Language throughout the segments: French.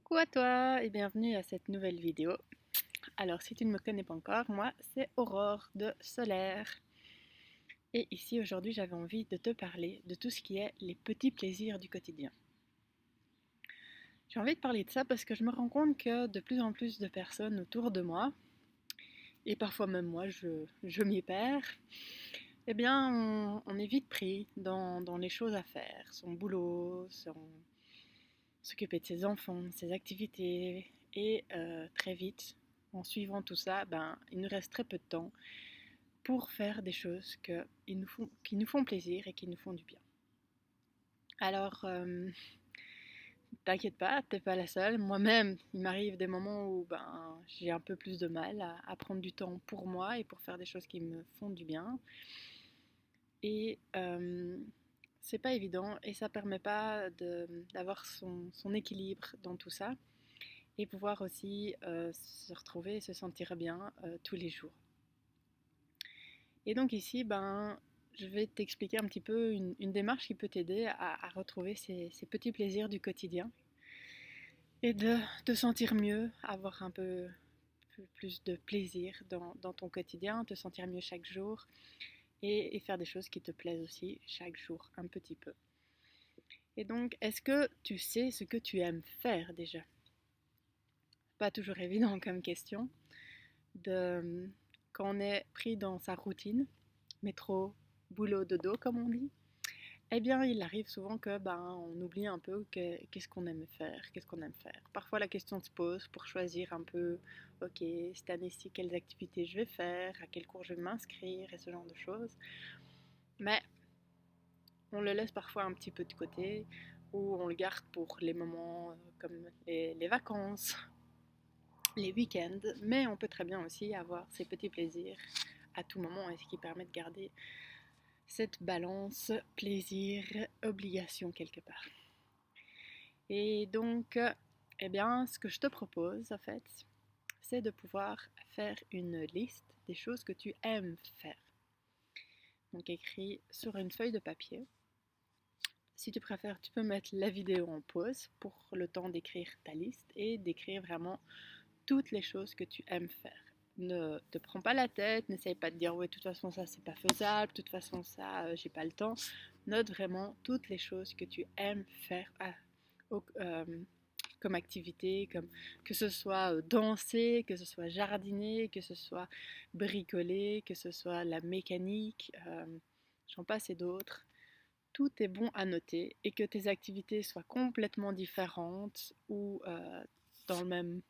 Coucou à toi et bienvenue à cette nouvelle vidéo. Alors si tu ne me connais pas encore, moi c'est Aurore de Solaire. Et ici aujourd'hui j'avais envie de te parler de tout ce qui est les petits plaisirs du quotidien. J'ai envie de parler de ça parce que je me rends compte que de plus en plus de personnes autour de moi, et parfois même moi je m'y perds, eh bien on est vite pris dans les choses à faire, son boulot, s'occuper de ses enfants, ses activités, et très vite, en suivant tout ça, il nous reste très peu de temps pour faire des choses qui nous font plaisir et qui nous font du bien. Alors, t'inquiète pas, t'es pas la seule. Moi-même, il m'arrive des moments où j'ai un peu plus de mal à prendre du temps pour moi et pour faire des choses qui me font du bien. Et c'est pas évident et ça permet pas d'avoir son équilibre dans tout ça et pouvoir aussi se retrouver et se sentir bien tous les jours. Et donc ici, je vais t'expliquer un petit peu une démarche qui peut t'aider à retrouver ces petits plaisirs du quotidien et de te sentir mieux, avoir un peu plus de plaisir dans ton quotidien, te sentir mieux chaque jour et faire des choses qui te plaisent aussi chaque jour un petit peu. Et donc, est-ce que tu sais ce que tu aimes faire déjà? Pas toujours évident comme question. Quand on est pris dans sa routine, métro, boulot, dodo comme on dit, eh bien il arrive souvent que on oublie un peu qu'est-ce qu'on aime faire, qu'est-ce qu'on aime faire. Parfois la question se pose pour choisir un peu, ok, cette année-ci quelles activités je vais faire, à quel cours je vais m'inscrire et ce genre de choses. Mais on le laisse parfois un petit peu de côté ou on le garde pour les moments comme les vacances, les week-ends, mais on peut très bien aussi avoir ces petits plaisirs à tout moment et ce qui permet de garder cette balance plaisir-obligation quelque part. Et donc, eh bien, ce que je te propose en fait, c'est de pouvoir faire une liste des choses que tu aimes faire. Donc écrit sur une feuille de papier. Si tu préfères, tu peux mettre la vidéo en pause pour le temps d'écrire ta liste et d'écrire vraiment toutes les choses que tu aimes faire. Ne te prends pas la tête, n'essaye pas de dire ouais de toute façon ça c'est pas faisable, de toute façon ça j'ai pas le temps. Note vraiment toutes les choses que tu aimes faire comme activité, comme que ce soit danser, que ce soit jardiner, que ce soit bricoler, que ce soit la mécanique, j'en passe et d'autres. Tout est bon à noter et que tes activités soient complètement différentes ou dans le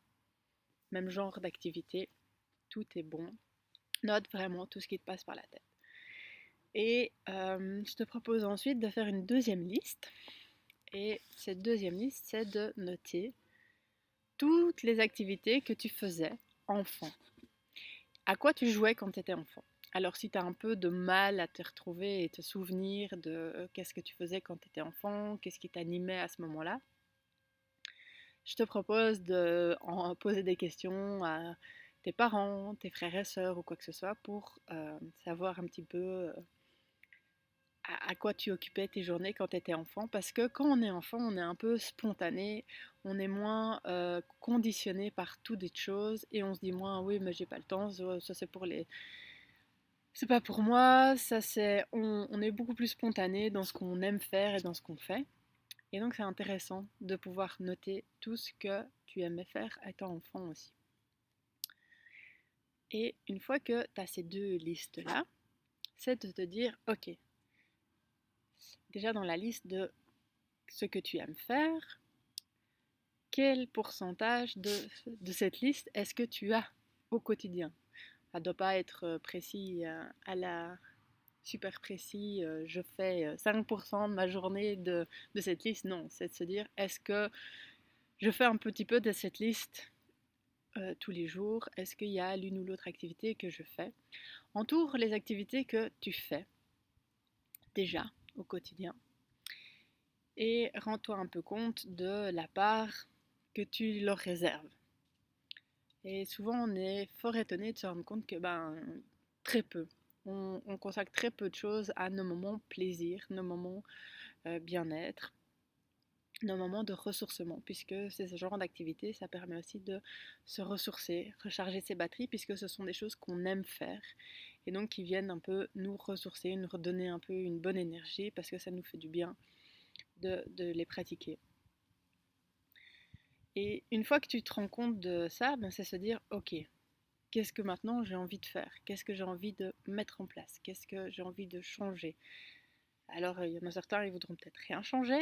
même genre d'activité, tout est bon. Note vraiment tout ce qui te passe par la tête. Et je te propose ensuite de faire une deuxième liste. Et cette deuxième liste, c'est de noter toutes les activités que tu faisais enfant. À quoi tu jouais quand tu étais enfant? Alors si tu as un peu de mal à te retrouver et te souvenir de qu'est-ce que tu faisais quand tu étais enfant, qu'est-ce qui t'animait à ce moment-là, je te propose de poser des questions à tes parents, tes frères et sœurs ou quoi que ce soit pour savoir un petit peu à quoi tu occupais tes journées quand tu étais enfant. Parce que quand on est enfant, on est un peu spontané, on est moins conditionné par toutes les choses et on se dit moins oui mais j'ai pas le temps, ça c'est pour les... C'est pas pour moi, on est beaucoup plus spontané dans ce qu'on aime faire et dans ce qu'on fait. Et donc c'est intéressant de pouvoir noter tout ce que tu aimais faire étant enfant aussi. Et une fois que tu as ces deux listes-là, c'est de te dire, ok, déjà dans la liste de ce que tu aimes faire, quel pourcentage de cette liste est-ce que tu as au quotidien? Ça ne doit pas être précis à la super précis, je fais 5% de ma journée de cette liste. Non, c'est de se dire, est-ce que je fais un petit peu de cette liste tous les jours? Est-ce qu'il y a l'une ou l'autre activité que je fais? Entoure les activités que tu fais déjà au quotidien et rends-toi un peu compte de la part que tu leur réserves. Et souvent, on est fort étonné de se rendre compte que très peu. On consacre très peu de choses à nos moments plaisir, nos moments bien-être. nos moments de ressourcement, puisque c'est ce genre d'activité, ça permet aussi de se ressourcer, recharger ses batteries, puisque ce sont des choses qu'on aime faire, et donc qui viennent un peu nous ressourcer, nous redonner un peu une bonne énergie, parce que ça nous fait du bien de les pratiquer. Et une fois que tu te rends compte de ça, ben, c'est se dire, ok, qu'est-ce que maintenant j'ai envie de faire? Qu'est-ce que j'ai envie de mettre en place? Qu'est-ce que j'ai envie de changer? Alors, il y en a certains, ils voudront peut-être rien changer,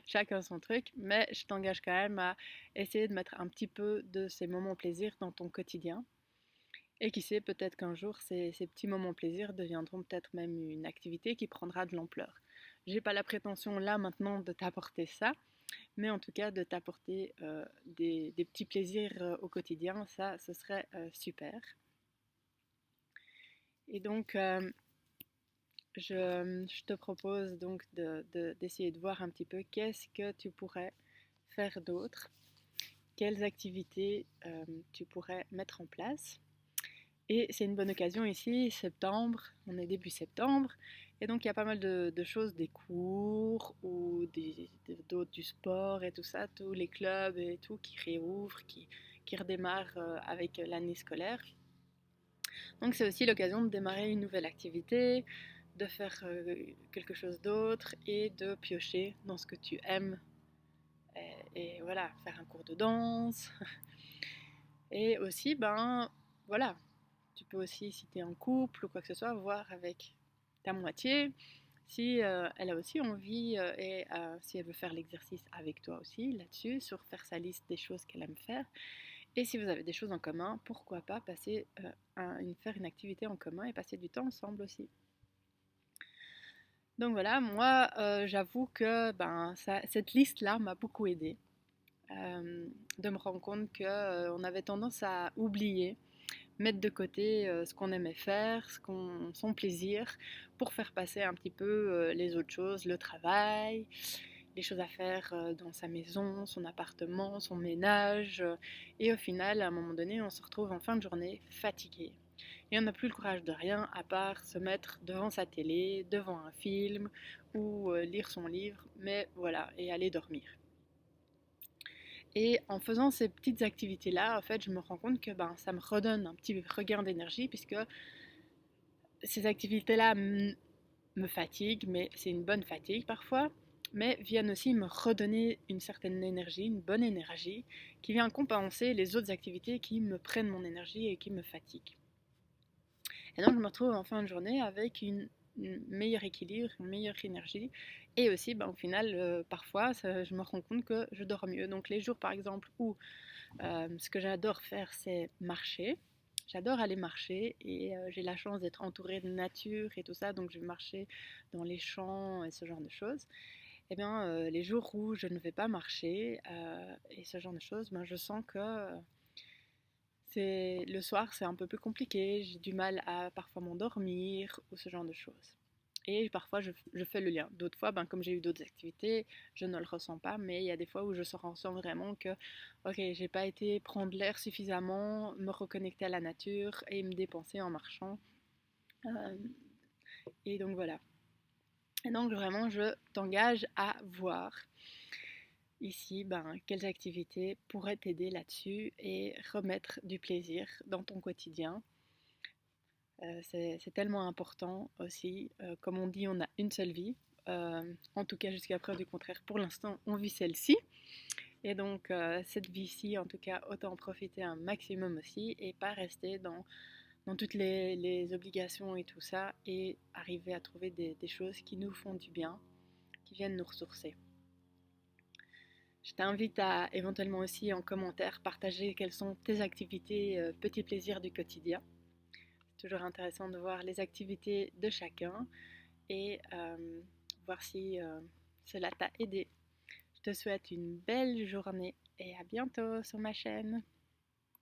chacun son truc, mais je t'engage quand même à essayer de mettre un petit peu de ces moments plaisir dans ton quotidien. Et qui sait, peut-être qu'un jour, ces petits moments plaisir deviendront peut-être même une activité qui prendra de l'ampleur. J'ai pas la prétention là maintenant de t'apporter ça, mais en tout cas de t'apporter des petits plaisirs au quotidien, ça, ce serait super. Et donc, je te propose donc d'essayer de voir un petit peu qu'est-ce que tu pourrais faire d'autre, quelles activités tu pourrais mettre en place. Et c'est une bonne occasion ici, septembre, on est début septembre, et donc il y a pas mal de choses, des cours ou d'autres du sport et tout ça, tous les clubs et tout qui réouvrent, qui redémarrent avec l'année scolaire. Donc c'est aussi l'occasion de démarrer une nouvelle activité, de faire quelque chose d'autre et de piocher dans ce que tu aimes. Et voilà, faire un cours de danse. Et aussi, ben voilà, tu peux aussi, si tu es en couple ou quoi que ce soit, voir avec ta moitié si elle a aussi envie et si elle veut faire l'exercice avec toi aussi là-dessus, sur faire sa liste des choses qu'elle aime faire. Et si vous avez des choses en commun, pourquoi pas passer faire une activité en commun et passer du temps ensemble aussi. Donc voilà, moi j'avoue que ben, cette liste-là m'a beaucoup aidée. De me rendre compte qu'on avait tendance à oublier, mettre de côté ce qu'on aimait faire, son plaisir, pour faire passer un petit peu les autres choses, le travail, les choses à faire dans sa maison, son appartement, son ménage. Et au final, à un moment donné, on se retrouve en fin de journée fatigué. Et on n'a plus le courage de rien à part se mettre devant sa télé, devant un film ou lire son livre, mais voilà, et aller dormir. Et en faisant ces petites activités-là, en fait, je me rends compte que ben, ça me redonne un petit regain d'énergie puisque ces activités-là me fatiguent, mais c'est une bonne fatigue parfois, mais viennent aussi me redonner une certaine énergie, une bonne énergie, qui vient compenser les autres activités qui me prennent mon énergie et qui me fatiguent. Et donc je me retrouve en fin de journée avec une meilleur équilibre, une meilleure énergie. Et aussi, ben, au final, parfois, je me rends compte que je dors mieux. Donc les jours, par exemple, où ce que j'adore faire, c'est marcher. J'adore aller marcher et j'ai la chance d'être entourée de nature et tout ça, donc je vais marcher dans les champs et ce genre de choses. Et bien, les jours où je ne vais pas marcher et ce genre de choses, ben, je sens que c'est le soir, c'est un peu plus compliqué. J'ai du mal à parfois m'endormir ou ce genre de choses. Et parfois, je fais le lien. D'autres fois, ben, comme j'ai eu d'autres activités, je ne le ressens pas. Mais il y a des fois où je ressens vraiment que, ok, j'ai pas été prendre l'air suffisamment, me reconnecter à la nature et me dépenser en marchant. Euh, et donc voilà. Et donc vraiment, je t'engage à voir ici ben, quelles activités pourraient t'aider là-dessus et remettre du plaisir dans ton quotidien. C'est tellement important aussi. Comme on dit, on a une seule vie. En tout cas, jusqu'à preuve du contraire, pour l'instant, on vit celle-ci. Et donc, cette vie-ci, en tout cas, autant en profiter un maximum aussi et pas rester dans toutes les obligations et tout ça et arriver à trouver des choses qui nous font du bien, qui viennent nous ressourcer. Je t'invite à éventuellement aussi en commentaire partager quelles sont tes activités, petits plaisirs du quotidien. C'est toujours intéressant de voir les activités de chacun et voir si cela t'a aidé. Je te souhaite une belle journée et à bientôt sur ma chaîne.